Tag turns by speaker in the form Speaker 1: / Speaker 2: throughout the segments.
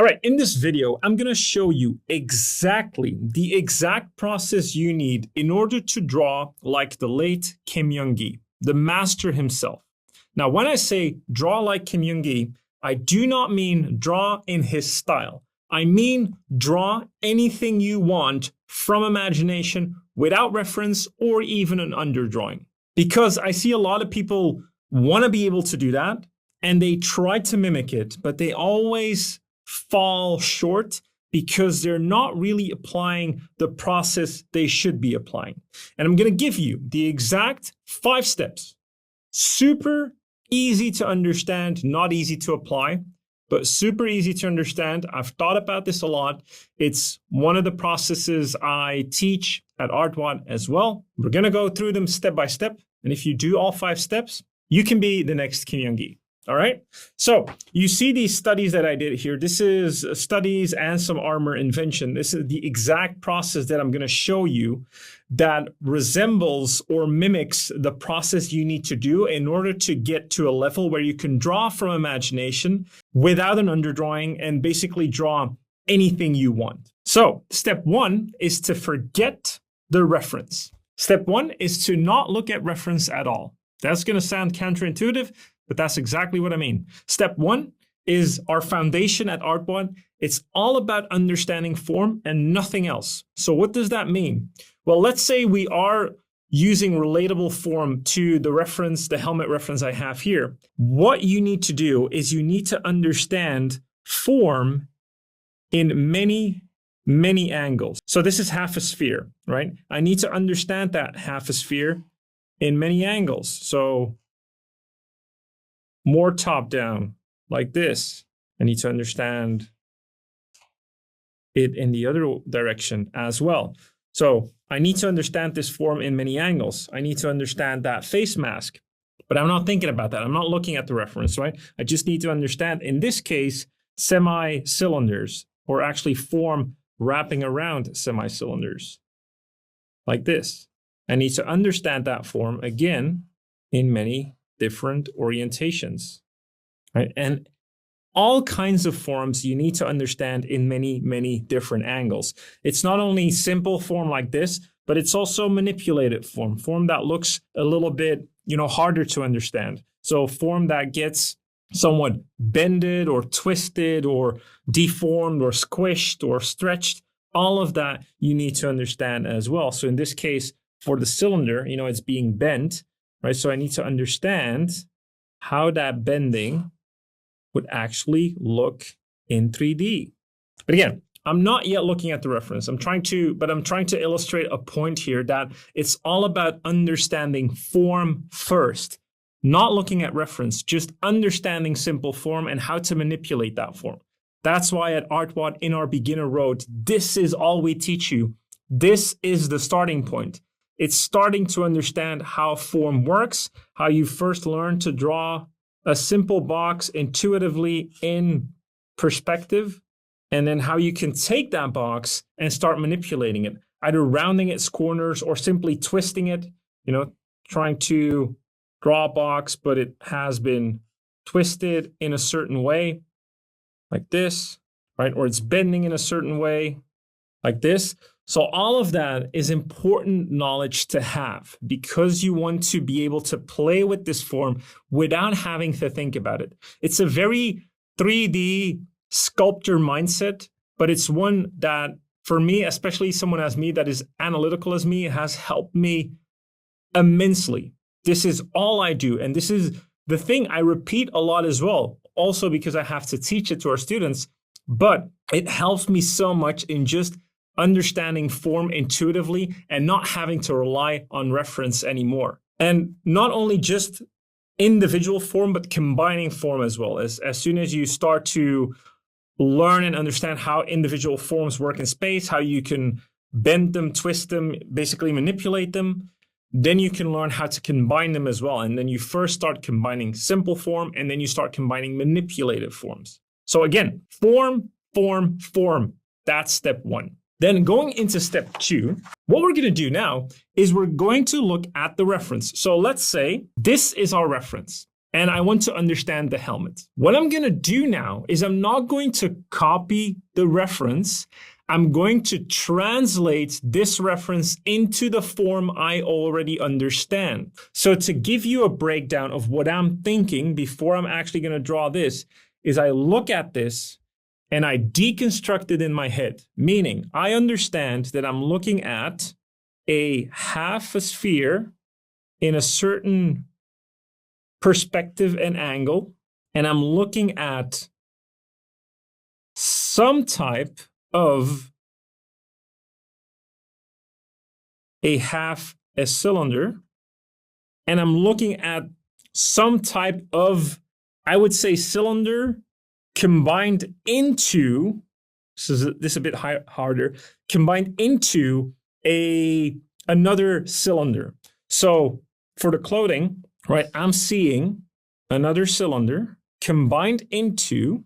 Speaker 1: All right, in this video, I'm gonna show you the exact process you need in order to draw like the late Kim Jung-gi, the master himself. Now, when I say draw like Kim Jung-gi, I do not mean draw in his style. I mean draw anything you want from imagination without reference or even an underdrawing. Because I see a lot of people want to be able to do that and they try to mimic it, but they always fall short because they're not really applying the process they should be applying. And I'm going to give you the exact 5 steps. Super easy to understand, not easy to apply, but super easy to understand. I've thought about this a lot. It's one of the processes I teach at Artwod as well. We're going to go through them step by step. And if you do all 5 steps, you can be the next Kim Jung-gi. All right. So you see these studies that I did here. This is studies and some armor invention. This is the exact process that I'm going to show you that resembles or mimics the process you need to do in order to get to a level where you can draw from imagination without an underdrawing and basically draw anything you want. So step 1 is to forget the reference. Step 1 is to not look at reference at all. That's going to sound counterintuitive, but that's exactly what I mean. Step 1 is our foundation at Artwod. It's all about understanding form and nothing else. So what does that mean? Well, let's say we are using relatable form to the reference, the helmet reference I have here. What you need to do is you need to understand form in many angles. So this is half a sphere, right? I need to understand that half a sphere in many angles. So more top down like this. I need to understand it in the other direction as well. So I need to understand this form in many angles. I need to understand that face mask, but I'm not thinking about that. I'm not looking at the reference, right? I just need to understand, in this case, semi-cylinders, or actually form wrapping around semi-cylinders like this. I need to understand that form again in many different orientations, right? And all kinds of forms you need to understand in many different angles. It's not only simple form like this, but it's also manipulated form that looks a little bit, harder to understand. So form that gets somewhat bended or twisted or deformed or squished or stretched, all of that you need to understand as well. So in this case, for the cylinder, it's being bent, right? So I need to understand how that bending would actually look in 3D. But again, I'm not yet looking at the reference. I'm trying to illustrate a point here that it's all about understanding form first, not looking at reference, just understanding simple form and how to manipulate that form. That's why at Artwod in our beginner road, this is all we teach you. This is the starting point. It's starting to understand how form works, how you first learn to draw a simple box intuitively in perspective, and then how you can take that box and start manipulating it, either rounding its corners or simply twisting it, trying to draw a box, but it has been twisted in a certain way, like this, right? Or it's bending in a certain way, like this. So all of that is important knowledge to have because you want to be able to play with this form without having to think about it. It's a very 3D sculptor mindset, but it's one that, for me, especially someone as me that is analytical as me, has helped me immensely. This is all I do. And this is the thing I repeat a lot as well, also because I have to teach it to our students, but it helps me so much in just understanding form intuitively and not having to rely on reference anymore. And not only just individual form, but combining form as well. As soon as you start to learn and understand how individual forms work in space, how you can bend them, twist them, basically manipulate them, then you can learn how to combine them as well. And then you first start combining simple form, and then you start combining manipulative forms. So again, form. That's step 1. Then going into step 2, what we're going to do now is we're going to look at the reference. So let's say this is our reference. and I want to understand the helmet. What I'm going to do now is I'm not going to copy the reference. I'm going to translate this reference into the form I already understand. So to give you a breakdown of what I'm thinking before I'm actually going to draw this, is I look at this and I deconstruct it in my head, meaning I understand that I'm looking at a half a sphere in a certain perspective and angle, and I'm looking at some type of a half a cylinder, and I'm looking at some type of, I would say, cylinder combined into, this is a bit harder, combined into another cylinder. So for the clothing, right, I'm seeing another cylinder combined into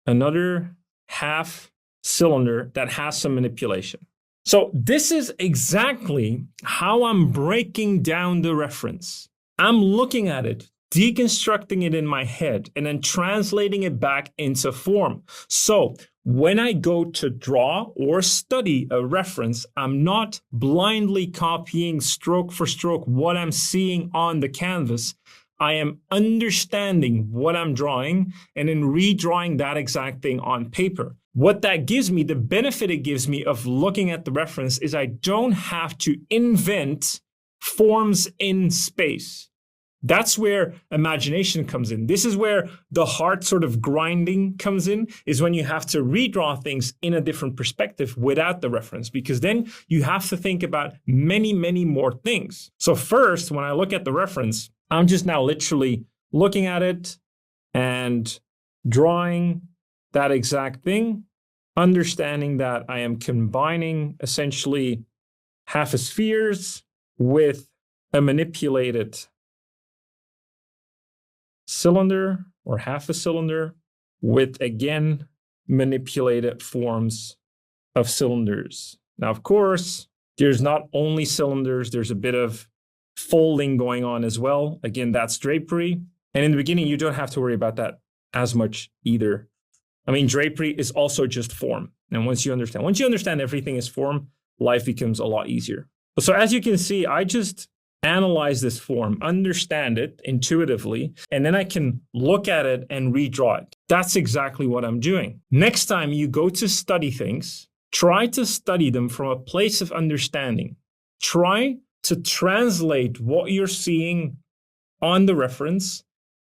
Speaker 1: another half cylinder that has some manipulation. So this is exactly how I'm breaking down the reference. I'm looking at it, deconstructing it in my head, and then translating it back into form. So when I go to draw or study a reference, I'm not blindly copying stroke for stroke what I'm seeing on the canvas. I am understanding what I'm drawing and then redrawing that exact thing on paper. What that gives me, the benefit it gives me of looking at the reference, is I don't have to invent forms in space. That's where imagination comes in. This is where the heart sort of grinding comes in, is when you have to redraw things in a different perspective without the reference, because then you have to think about many, many more things. So first, when I look at the reference, I'm just now literally looking at it and drawing that exact thing, understanding that I am combining essentially half a spheres with a manipulated cylinder or half a cylinder with, again, manipulated forms of cylinders. Now, of course, there's not only cylinders, there's a bit of folding going on as well. Again, that's drapery. And in the beginning, you don't have to worry about that as much either. I mean, drapery is also just form. And once you understand everything is form, life becomes a lot easier. So as you can see, I just analyze this form, understand it intuitively, and then I can look at it and redraw it. That's exactly what I'm doing. Next time you go to study things, try to study them from a place of understanding. Try to translate what you're seeing on the reference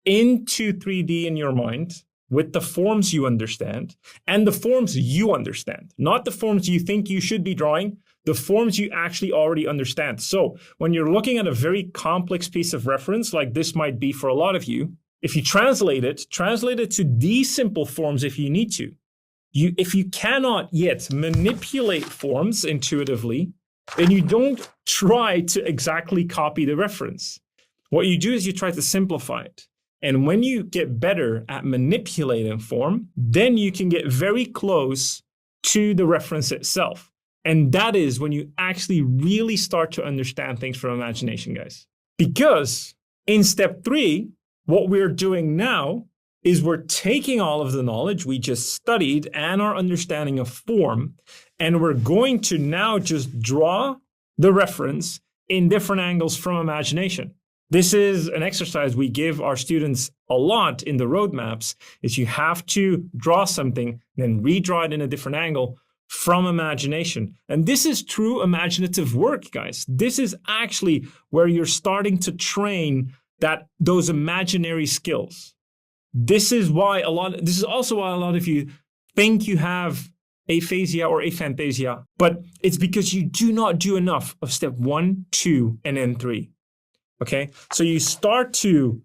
Speaker 1: into 3D in your mind with the forms you understand, and the forms you understand, not the forms you think you should be drawing, the forms you actually already understand. So when you're looking at a very complex piece of reference, like this might be for a lot of you, if you translate it to these simple forms if you need to. If you cannot yet manipulate forms intuitively, then you don't try to exactly copy the reference. What you do is you try to simplify it. And when you get better at manipulating form, then you can get very close to the reference itself. And that is when you actually really start to understand things from imagination, guys. Because in step 3, what we're doing now is we're taking all of the knowledge we just studied and our understanding of form, and we're going to now just draw the reference in different angles from imagination. This is an exercise we give our students a lot in the roadmaps, is you have to draw something, then redraw it in a different angle from imagination. And this is true imaginative work, guys. This is actually where you're starting to train those imaginary skills. This is also why a lot of you think you have aphasia or aphantasia, but it's because you do not do enough of step 1, 2, and then 3. Okay, so you start to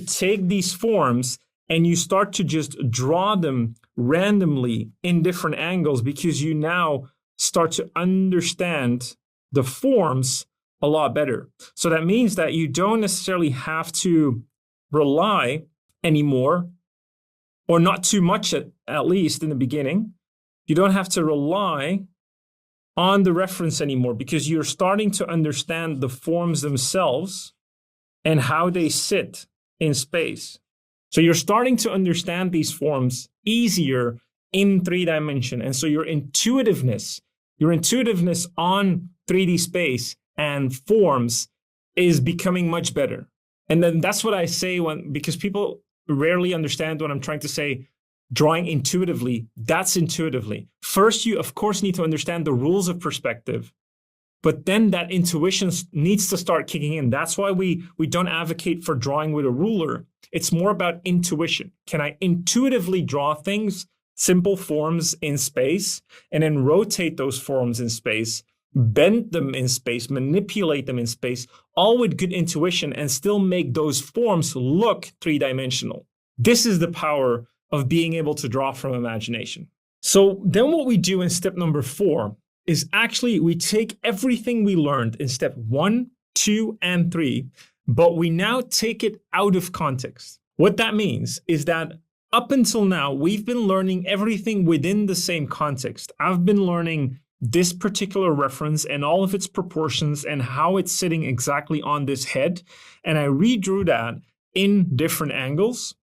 Speaker 1: take these forms and you start to just draw them randomly in different angles, because you now start to understand the forms a lot better. So that means that you don't necessarily have to rely anymore, or not too much at least in the beginning. You don't have to rely on the reference anymore because you're starting to understand the forms themselves and how they sit in space. So you're starting to understand these forms easier in 3D. And so your intuitiveness on 3D space and forms is becoming much better. And then that's what I say because people rarely understand when I'm trying to say drawing intuitively. That's intuitively. First, you of course need to understand the rules of perspective, but then that intuition needs to start kicking in. That's why we don't advocate for drawing with a ruler. It's more about intuition. Can I intuitively draw things, simple forms in space, and then rotate those forms in space, bend them in space, manipulate them in space, all with good intuition, and still make those forms look three-dimensional? This is the power of being able to draw from imagination. So then what we do in step number 4 is actually we take everything we learned in step 1, 2, and 3, but we now take it out of context. What that means is that up until now, we've been learning everything within the same context. I've been learning this particular reference and all of its proportions and how it's sitting exactly on this head. And I redrew that in different angles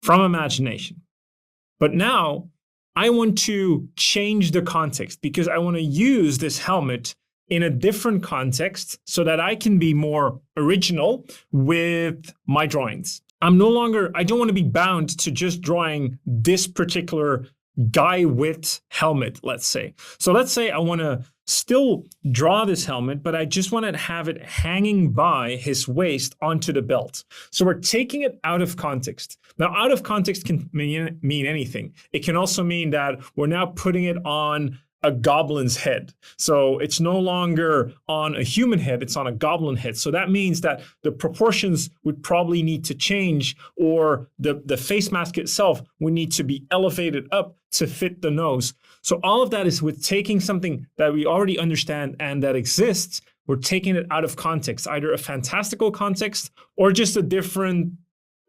Speaker 1: from imagination. But now I want to change the context because I want to use this helmet in a different context so that I can be more original with my drawings. I don't want to be bound to just drawing this particular guy with helmet, let's say. So let's say I want to still draw this helmet, but I just want to have it hanging by his waist onto the belt. So we're taking it out of context. Now, out of context can mean anything. It can also mean that we're now putting it on a goblin's head. So it's no longer on a human head, it's on a goblin head. So that means that the proportions would probably need to change, or the face mask itself would need to be elevated up to fit the nose. So all of that is with taking something that we already understand and that exists, we're taking it out of context, either a fantastical context or just a different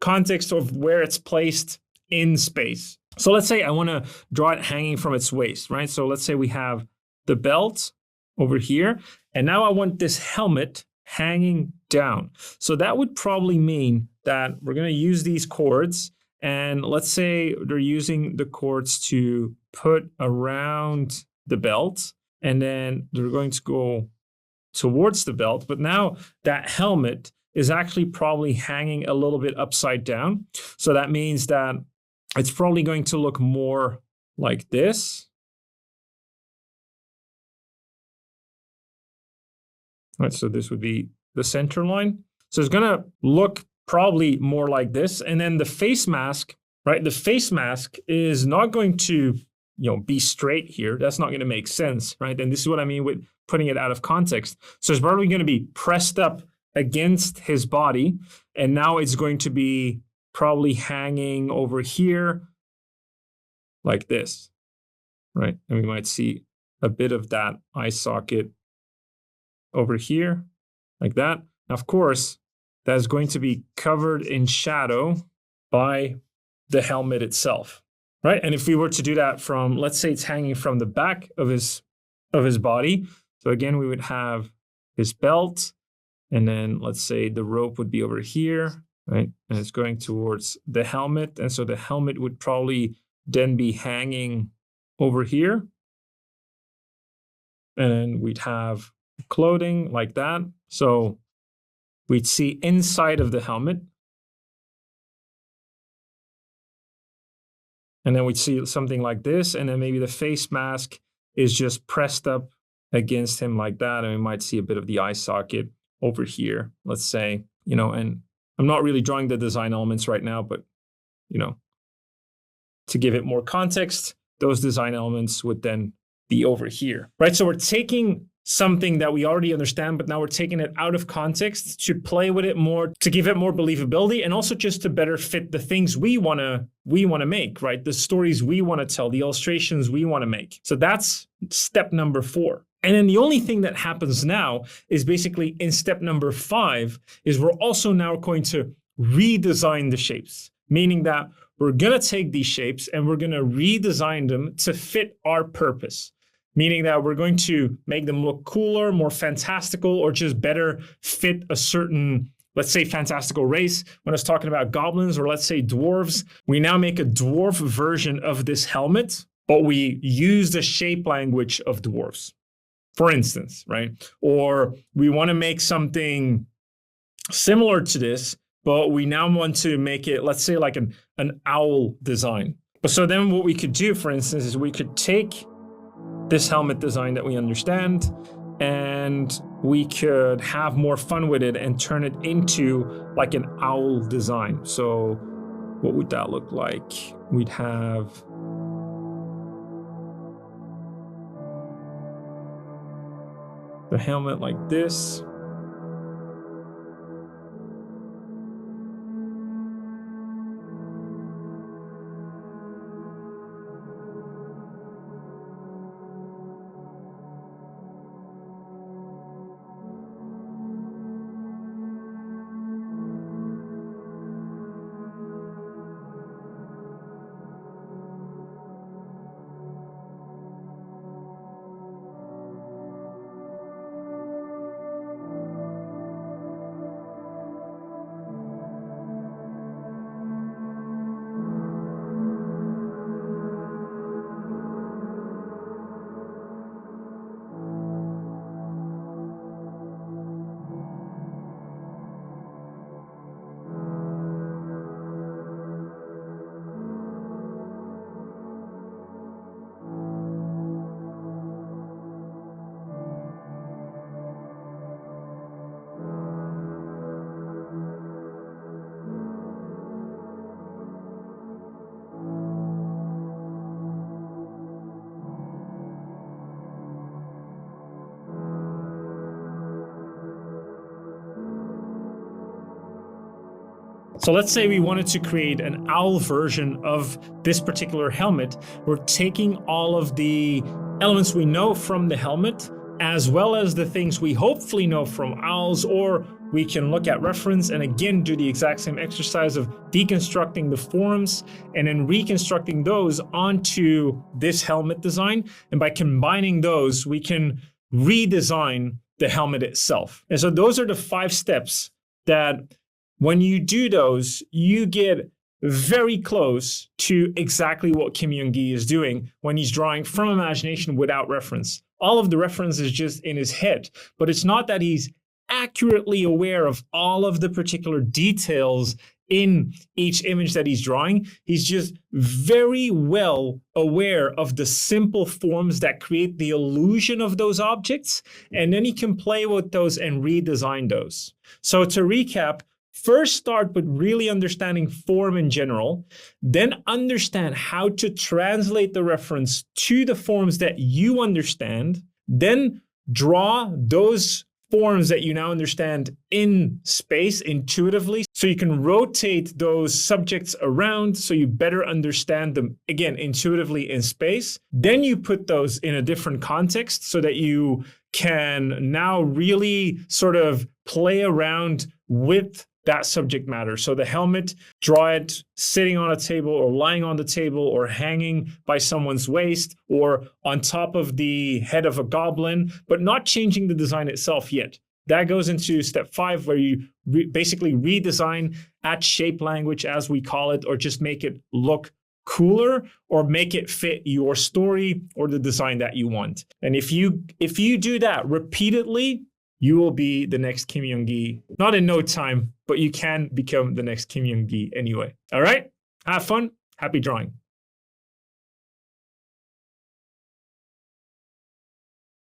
Speaker 1: context of where it's placed in space. So let's say I want to draw it hanging from its waist, right? So let's say we have the belt over here, and now I want this helmet hanging down. So that would probably mean that we're going to use these cords, and let's say they're using the cords to put around the belt, and then they're going to go towards the belt. But now that helmet is actually probably hanging a little bit upside down. So that means that it's probably going to look more like this. All right, so this would be the center line. So it's going to look probably more like this. And then the face mask, right? The face mask is not going to, be straight here. That's not going to make sense, right? And this is what I mean with putting it out of context. So it's probably going to be pressed up against his body. And now it's going to be probably hanging over here like this, right? And we might see a bit of that eye socket over here like that. Now, of course, that's going to be covered in shadow by the helmet itself, right? And if we were to do that from, let's say it's hanging from the back of his body. So again, we would have his belt, and then let's say the rope would be over here, right? And it's going towards the helmet. And so the helmet would probably then be hanging over here. And we'd have clothing like that. So we'd see inside of the helmet. And then we'd see something like this. And then maybe the face mask is just pressed up against him like that. And we might see a bit of the eye socket over here, let's say, and I'm not really drawing the design elements right now, but, to give it more context, those design elements would then be over here, right? So we're taking something that we already understand, but now we're taking it out of context to play with it more, to give it more believability, and also just to better fit the things we want to make, right? The stories we want to tell, the illustrations we want to make. So that's step number 4. And then the only thing that happens now is basically in step number 5 is we're also now going to redesign the shapes, meaning that we're going to take these shapes and we're going to redesign them to fit our purpose. meaning that we're going to make them look cooler, more fantastical, or just better fit a certain, let's say, fantastical race. When I was talking about goblins, or let's say dwarves, we now make a dwarf version of this helmet, but we use the shape language of dwarves, for instance, right? Or we want to make something similar to this, but we now want to make it, let's say, like an owl design. So then what we could do, for instance, is we could take this helmet design that we understand, and we could have more fun with it and turn it into like an owl design. So what would that look like? We'd have the helmet like this. So let's say we wanted to create an owl version of this particular helmet. We're taking all of the elements we know from the helmet, as well as the things we hopefully know from owls, or we can look at reference and again do the exact same exercise of deconstructing the forms and then reconstructing those onto this helmet design. And by combining those, we can redesign the helmet itself. And so those are the 5 steps that when you do those, you get very close to exactly what Kim Jung-gi is doing when he's drawing from imagination without reference. All of the reference is just in his head, but it's not that he's accurately aware of all of the particular details in each image that he's drawing. He's just very well aware of the simple forms that create the illusion of those objects, and then he can play with those and redesign those. So to recap, first start with really understanding form in general, then understand how to translate the reference to the forms that you understand, then draw those forms that you now understand in space intuitively, so you can rotate those subjects around so you better understand them, again, intuitively in space. Then you put those in a different context so that you can now really sort of play around with that subject matter. So the helmet, draw it sitting on a table or lying on the table or hanging by someone's waist or on top of the head of a goblin, but not changing the design itself yet. That goes into step 5, where you basically redesign at shape language, as we call it, or just make it look cooler or make it fit your story or the design that you want. And if you do that repeatedly, you will be the next Kim Jung-gi. Not in no time, but you can become the next Kim Jung-gi anyway. All right? Have fun. Happy drawing.